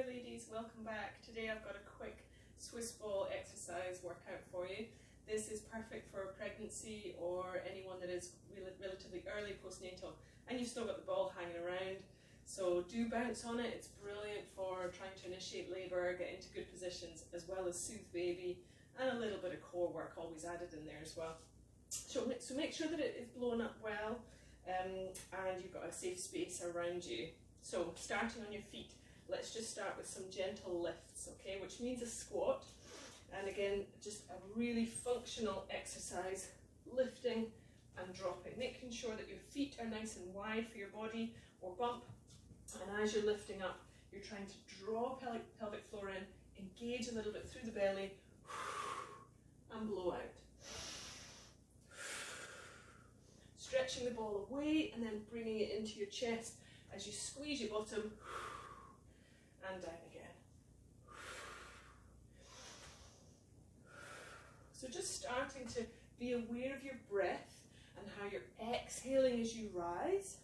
there ladies, welcome back. Today I've got a quick Swiss ball exercise workout for you. This is perfect for pregnancy or anyone that is relatively early postnatal and you've still got the ball hanging around. So do bounce on it, it's brilliant for trying to initiate labour, get into good positions as well as soothe baby, and a little bit of core work always added in there as well. So make sure that it is blown up well and you've got a safe space around you. So starting on your feet, let's just start with some gentle lifts, okay, which means a squat. And again, just a really functional exercise, lifting and dropping, making sure that your feet are nice and wide for your body or bump. And as you're lifting up, you're trying to draw pelvic floor in, engage a little bit through the belly, and blow out. Stretching the ball away and then bringing it into your chest as you squeeze your bottom and down again. So just starting to be aware of your breath and how you're exhaling as you rise.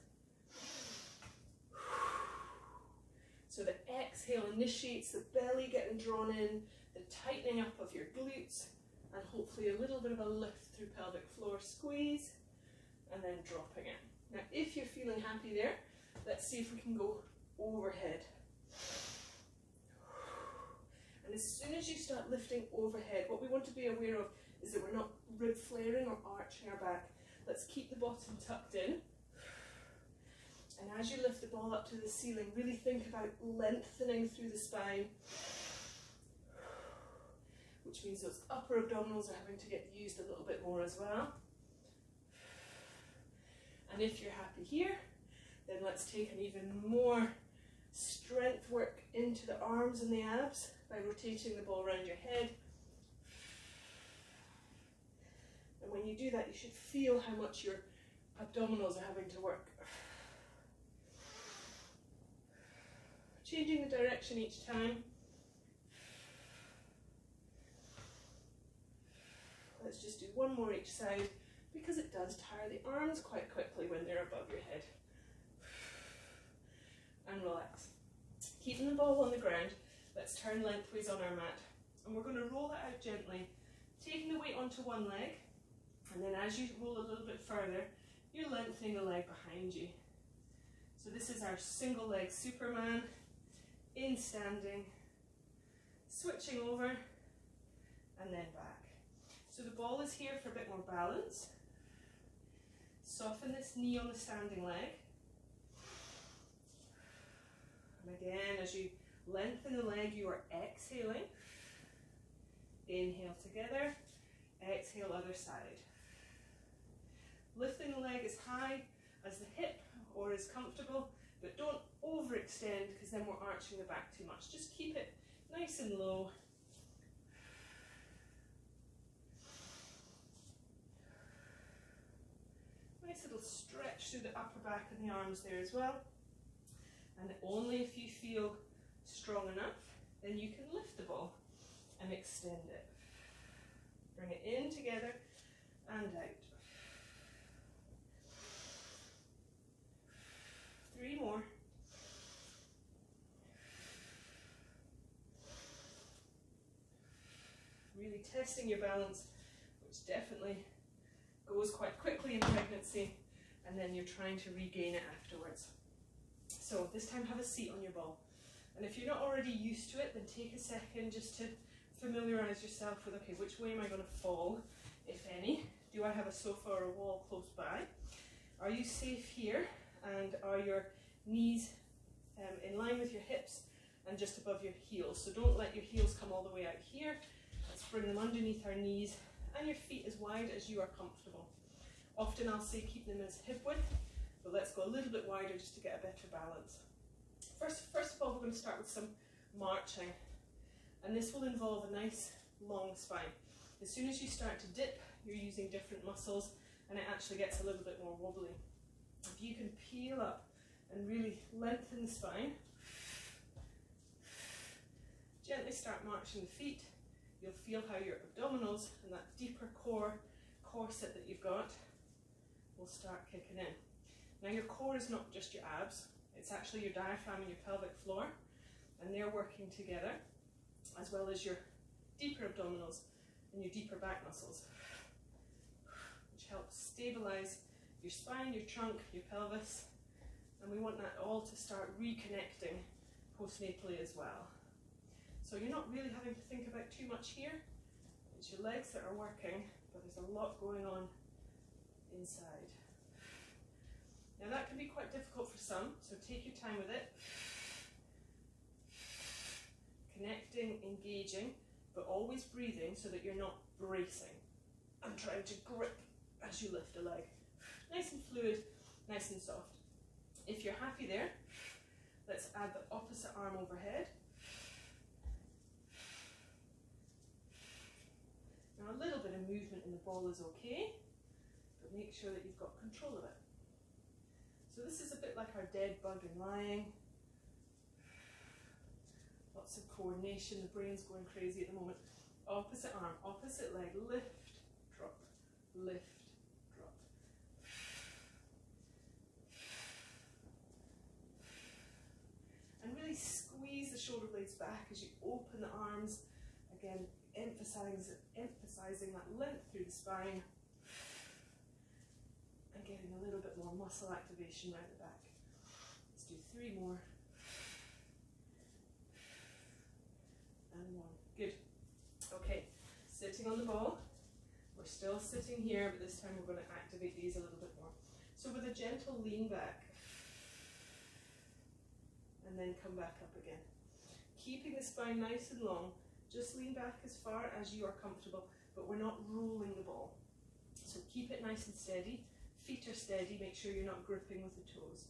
So the exhale initiates the belly getting drawn in, the tightening up of your glutes, and hopefully a little bit of a lift through pelvic floor, squeeze, and then dropping it. Now if you're feeling happy there, let's see if we can go overhead. And as soon as you start lifting overhead, what we want to be aware of is that we're not rib flaring or arching our back. Let's keep the bottom tucked in. And as you lift the ball up to the ceiling, really think about lengthening through the spine, which means those upper abdominals are having to get used a little bit more as well. And if you're happy here, then let's take an even more strength work into the arms and the abs by rotating the ball around your head. And when you do that, you should feel how much your abdominals are having to work. Changing the direction each time. Let's just do one more each side, because it does tire the arms quite quickly when they're above your head. And relax. Keeping the ball on the ground, let's turn lengthways on our mat. And we're going to roll it out gently, taking the weight onto one leg, and then as you roll a little bit further, you're lengthening the leg behind you. So this is our single leg Superman, in standing, switching over, and then back. So the ball is here for a bit more balance. Soften this knee on the standing leg. And again, as you lengthen the leg, you are exhaling. Inhale together, exhale other side. Lifting the leg as high as the hip or as comfortable, but don't overextend because then we're arching the back too much. Just keep it nice and low. Nice little stretch through the upper back and the arms there as well. And only if you feel strong enough, then you can lift the ball and extend it. Bring it in together and out. 3 more. Really testing your balance, which definitely goes quite quickly in pregnancy, and then you're trying to regain it afterwards. So this time have a seat on your ball. And if you're not already used to it, then take a second just to familiarise yourself with, okay, which way am I going to fall, if any? Do I have a sofa or a wall close by? Are you safe here? And are your knees in line with your hips and just above your heels? So don't let your heels come all the way out here. Let's bring them underneath our knees and your feet as wide as you are comfortable. Often I'll say keep them as hip width, but let's go a little bit wider just to get a better balance. First of all, we're going to start with some marching, and this will involve a nice long spine. As soon as you start to dip, you're using different muscles and it actually gets a little bit more wobbly. If you can peel up and really lengthen the spine, gently start marching the feet, you'll feel how your abdominals and that deeper core corset that you've got will start kicking in. Now your core is not just your abs, it's actually your diaphragm and your pelvic floor. and they're working together, as well as your deeper abdominals and your deeper back muscles, which helps stabilize your spine, your trunk, your pelvis, and we want that all to start reconnecting postnatally as well. So you're not really having to think about too much here. It's your legs that are working, but there's a lot going on inside. Now that can be quite difficult for some, so take your time with it. Connecting, engaging, but always breathing so that you're not bracing and trying to grip as you lift a leg. Nice and fluid, nice and soft. If you're happy there, let's add the opposite arm overhead. Now a little bit of movement in the ball is okay, but make sure that you've got control of it. So this is a bit like our dead bug in lying. Lots of coordination, the brain's going crazy at the moment. Opposite arm, opposite leg, lift, drop, lift, drop. And really squeeze the shoulder blades back as you open the arms. Again, emphasizing that length through the spine and getting a little bit more muscle activation right at the back. Let's do 3 more. And 1. Good. Okay, sitting on the ball. We're still sitting here, but this time we're going to activate these a little bit more. So with a gentle lean back, and then come back up again. Keeping the spine nice and long, just lean back as far as you are comfortable, but we're not rolling the ball. So keep it nice and steady. Feet are steady, make sure you're not gripping with the toes.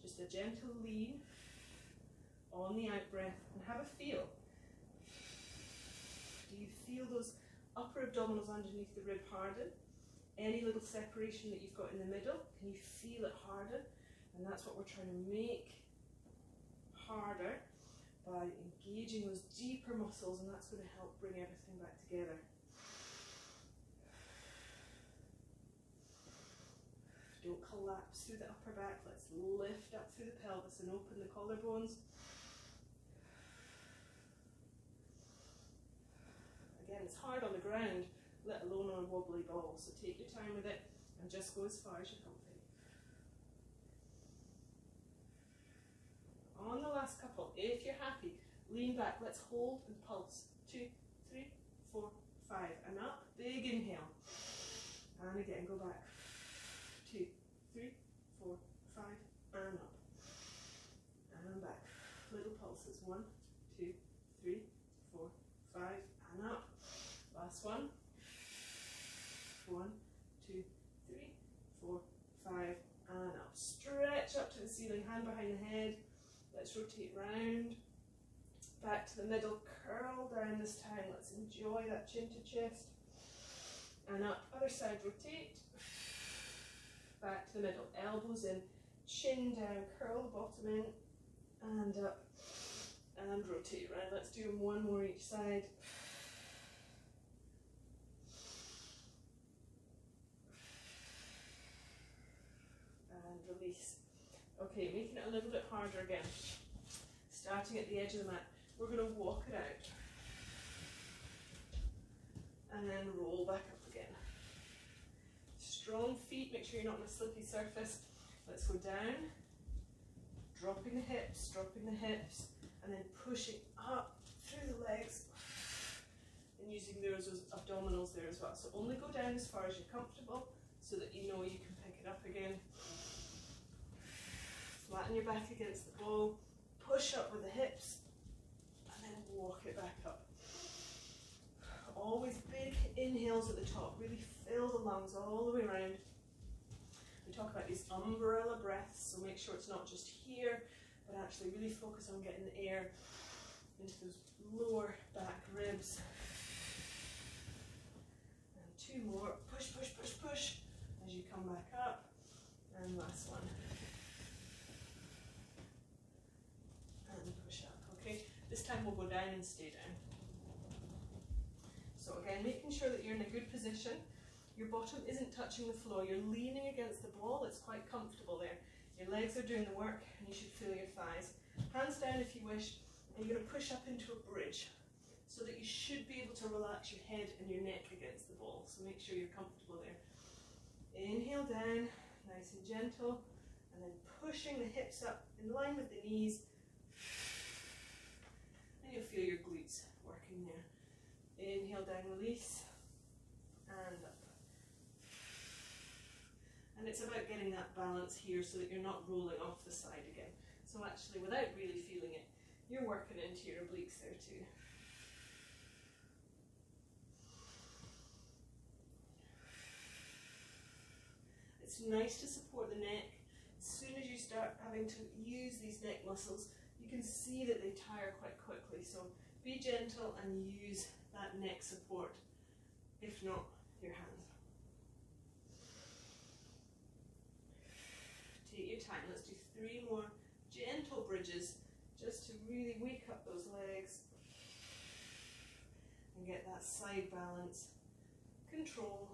Just a gentle lean on the out breath, and have a feel. Do you feel those upper abdominals underneath the rib harden? Any little separation that you've got in the middle, can you feel it harden? And that's what we're trying to make harder by engaging those deeper muscles, and that's going to help bring everything back together. Don't collapse through the upper back. Let's lift up through the pelvis and open the collarbones. Again, it's hard on the ground, let alone on a wobbly ball, so take your time with it and just go as far as you're comfy. On the last couple, if you're happy, lean back. Let's hold and pulse. 2, 3, 4, 5, and up. Big inhale. And again, go back. 2, 3, 4, 5, and up. And back. Little pulses. 1, 2, 3, 4, 5, and up. Last one. 1, 2, 3, 4, 5, and up. Stretch up to the ceiling, hand behind the head. Let's rotate round, back to the middle, curl down this time. Let's enjoy that chin to chest. And up, other side, rotate. Back to the middle, elbows in, chin down, curl the bottom in, and up, and rotate round. Let's do them 1 more each side. And release. Okay, making it a little bit harder again. Starting at the edge of the mat, we're going to walk it out. And then roll back up again. Strong feet, make sure you're not on a slippy surface. Let's go down, dropping the hips, and then pushing up through the legs. And using those abdominals there as well. So only go down as far as you're comfortable so that you know you can pick it up again. Flatten your back against the ball, push up with the hips, and then walk it back up. Always big inhales at the top, really fill the lungs all the way around. We talk about these umbrella breaths, so make sure it's not just here, but actually really focus on getting the air into those lower back ribs. And 2 more, push, push, push, push, as you come back up, and last one. This time we'll go down and stay down. So again, making sure that you're in a good position. Your bottom isn't touching the floor. You're leaning against the ball. It's quite comfortable there. Your legs are doing the work and you should feel your thighs. Hands down if you wish, and you're going to push up into a bridge so that you should be able to relax your head and your neck against the ball. So make sure you're comfortable there. Inhale down, nice and gentle, and then pushing the hips up in line with the knees. And you'll feel your glutes working there. Inhale down, release, and up. And it's about getting that balance here so that you're not rolling off the side again. So actually, without really feeling it, you're working into your obliques there too. It's nice to support the neck. As soon as you start having to use these neck muscles, you can see that they tire quite quickly. So be gentle and use that neck support, if not your hands. Take your time. Let's do 3 more gentle bridges just to really wake up those legs and get that side balance, control.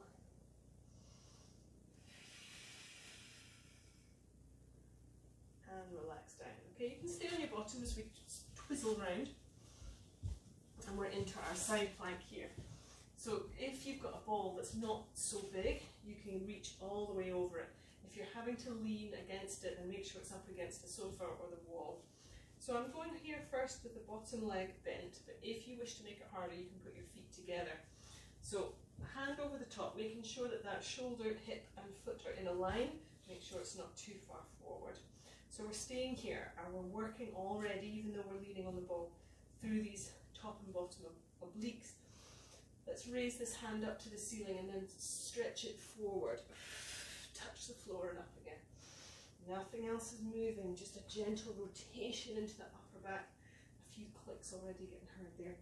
And relax down. Okay, you can stay on your bottom as we twizzle round, and we're into our side plank here. So if you've got a ball that's not so big, you can reach all the way over it. If you're having to lean against it, then make sure it's up against the sofa or the wall. So I'm going here first with the bottom leg bent, but if you wish to make it harder, you can put your feet together. So hand over the top, making sure that that shoulder, hip and foot are in a line. Make sure it's not too far forward. So we're staying here, and we're working already, even though we're leaning on the ball, through these top and bottom obliques. Let's raise this hand up to the ceiling and then stretch it forward. Touch the floor and up again. Nothing else is moving, just a gentle rotation into the upper back. A few clicks already getting heard there.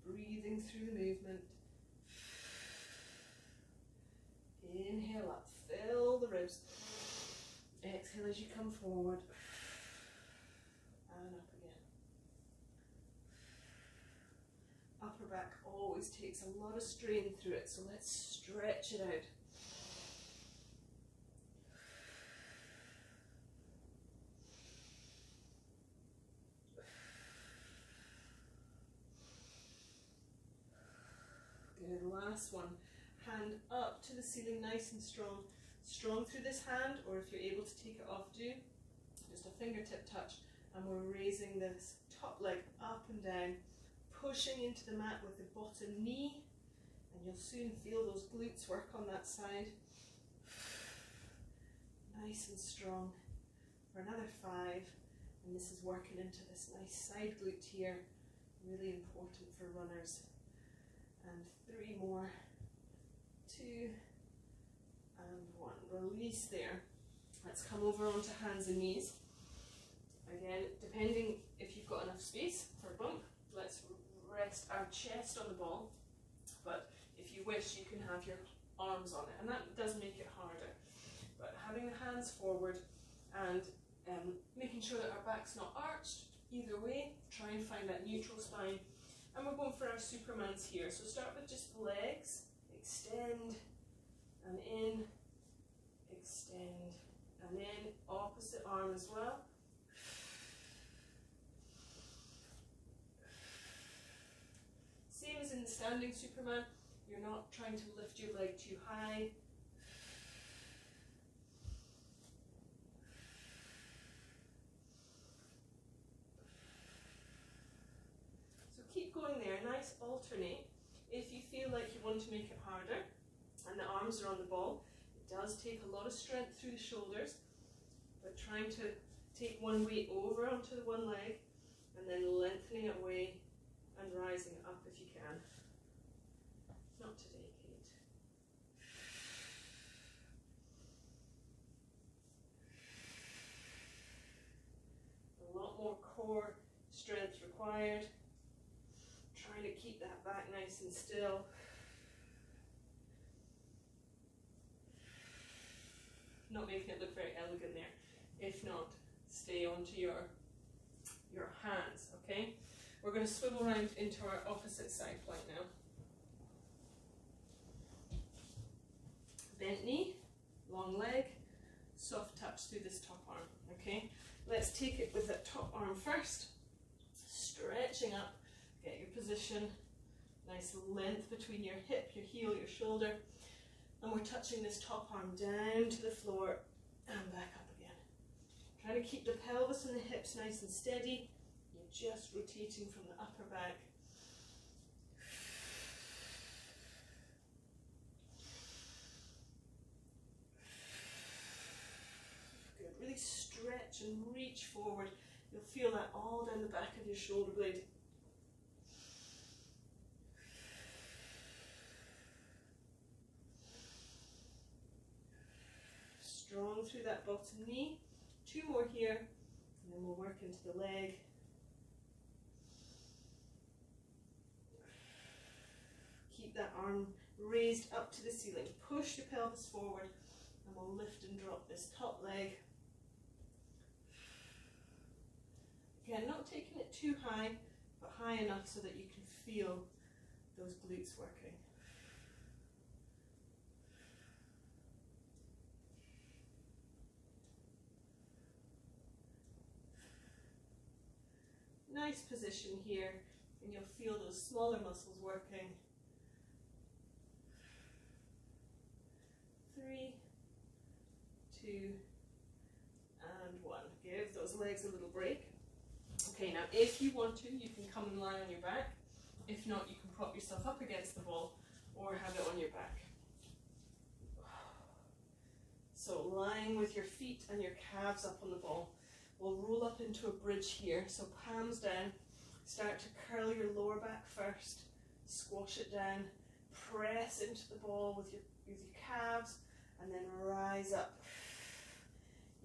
Breathing through the movement. Inhale up, fill the ribs. Exhale as you come forward. And up again. Upper back always takes a lot of strain through it, so let's stretch it out. Good, last one. Hand up to the ceiling, nice and strong. Strong through this hand, or if you're able to take it off, do. Just a fingertip touch, and we're raising this top leg up and down, pushing into the mat with the bottom knee, and you'll soon feel those glutes work on that side. Nice and strong. For another 5, and this is working into this nice side glute here, really important for runners. And 3 more, 2, and 1. Release there. Let's come over onto hands and knees. Again, depending if you've got enough space for a bump, let's rest our chest on the ball. But if you wish, you can have your arms on it, and that does make it harder. But having the hands forward and making sure that our back's not arched, either way, try and find that neutral spine. And we're going for our Supermans here. So start with just the legs, extend, and in, extend, and then opposite arm as well. Same as in the standing Superman, you're not trying to lift your leg too high. So keep going there, nice alternate. If you feel like you want to make it harder and the arms are on the ball, it does take a lot of strength through the shoulders, but trying to take one weight over onto the one leg and then lengthening it away and rising it up if you can. Not today, Kate. A lot more core strength required. Trying to keep that back nice and still. Not making it look very elegant there. If not, stay onto your hands, okay? We're going to swivel around into our opposite side plank now. Bent knee, long leg, soft touch through this top arm, okay? Let's take it with that top arm first. Stretching up, get your position, nice length between your hip, your heel, your shoulder. And we're touching this top arm down to the floor and back up again. Trying to keep the pelvis and the hips nice and steady. You're just rotating from the upper back. Good, really stretch and reach forward. You'll feel that all down the back of your shoulder blade. Strong through that bottom knee. 2 more here, and then we'll work into the leg. Keep that arm raised up to the ceiling. Push the pelvis forward, and we'll lift and drop this top leg. Again, not taking it too high, but high enough so that you can feel those glutes working. Nice position here, and you'll feel those smaller muscles working. 3, 2, and 1. Give those legs a little break. Okay, now if you want to, you can come and lie on your back. If not, you can prop yourself up against the wall or have it on your back. So lying with your feet and your calves up on the ball. We'll roll up into a bridge here, so palms down. Start to curl your lower back first. Squash it down. Press into the ball with your calves, and then rise up.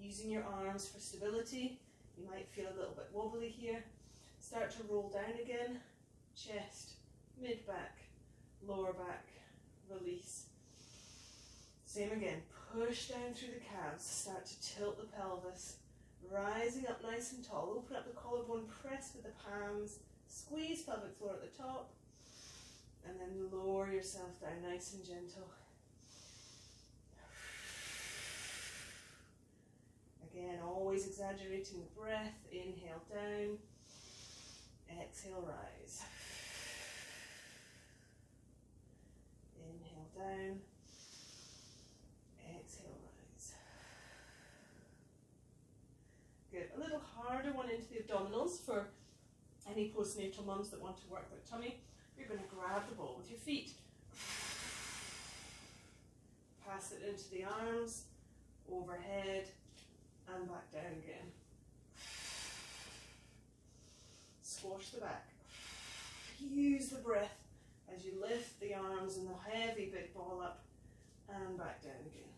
Using your arms for stability. You might feel a little bit wobbly here. Start to roll down again. Chest, mid-back, lower back, release. Same again. Push down through the calves. Start to tilt the pelvis. Rising up nice and tall. Open up the collarbone, press with the palms. Squeeze pelvic floor at the top. And then lower yourself down nice and gentle. Again, always exaggerating the breath. Inhale down. Exhale, rise. Inhale down. Exhale, rise. Good. A little harder one into the abdominals for any postnatal mums that want to work their tummy. You're going to grab the ball with your feet. Pass it into the arms, overhead, and back down again. Squash the back. Use the breath as you lift the arms and the heavy big ball up and back down again.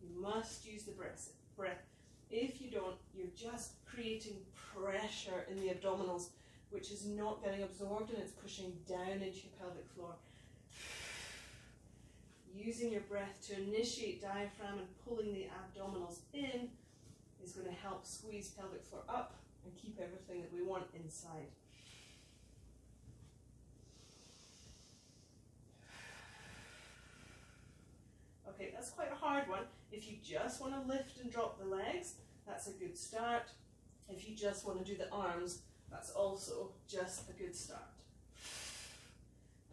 You must use the breath. If you don't, you're just creating pressure in the abdominals, which is not getting absorbed and it's pushing down into your pelvic floor. Using your breath to initiate diaphragm and pulling the abdominals in is going to help squeeze pelvic floor up and keep everything that we want inside. Okay, that's quite a hard one. If you just want to lift and drop the legs, that's a good start. If you just want to do the arms, that's also just a good start.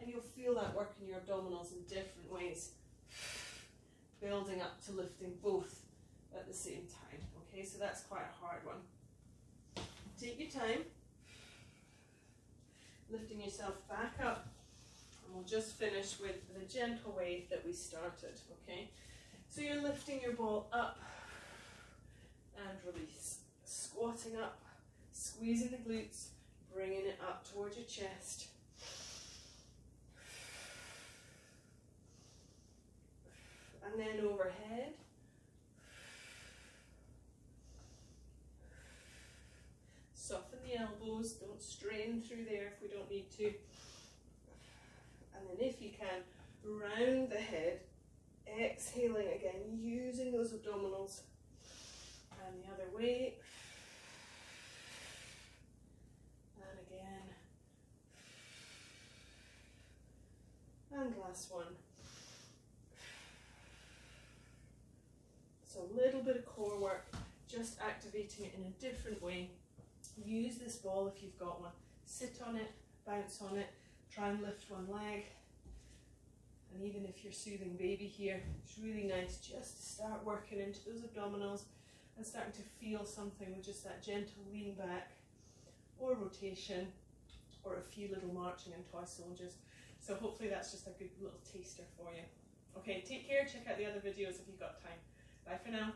And you'll feel that work in your abdominals in different ways, building up to lifting both at the same time. Okay, so that's quite a hard one. Take your time, lifting yourself back up, and we'll just finish with the gentle way that we started. Okay, so you're lifting your ball up and release, squatting up, squeezing the glutes, bringing it up towards your chest. And then overhead. Soften the elbows, don't strain through there if we don't need to. And then if you can, round the head, exhaling again, using those abdominals. And the other way. And again. And last one. a little bit of core work, just activating it in a different way. Use this ball if you've got one. Sit on it, bounce on it, try and lift one leg. And even if you're soothing baby here, it's really nice just to start working into those abdominals and starting to feel something with just that gentle lean back or rotation or a few little marching and toy soldiers. So hopefully that's just a good little taster for you. Okay, take care, check out the other videos if you've got time. Bye for now.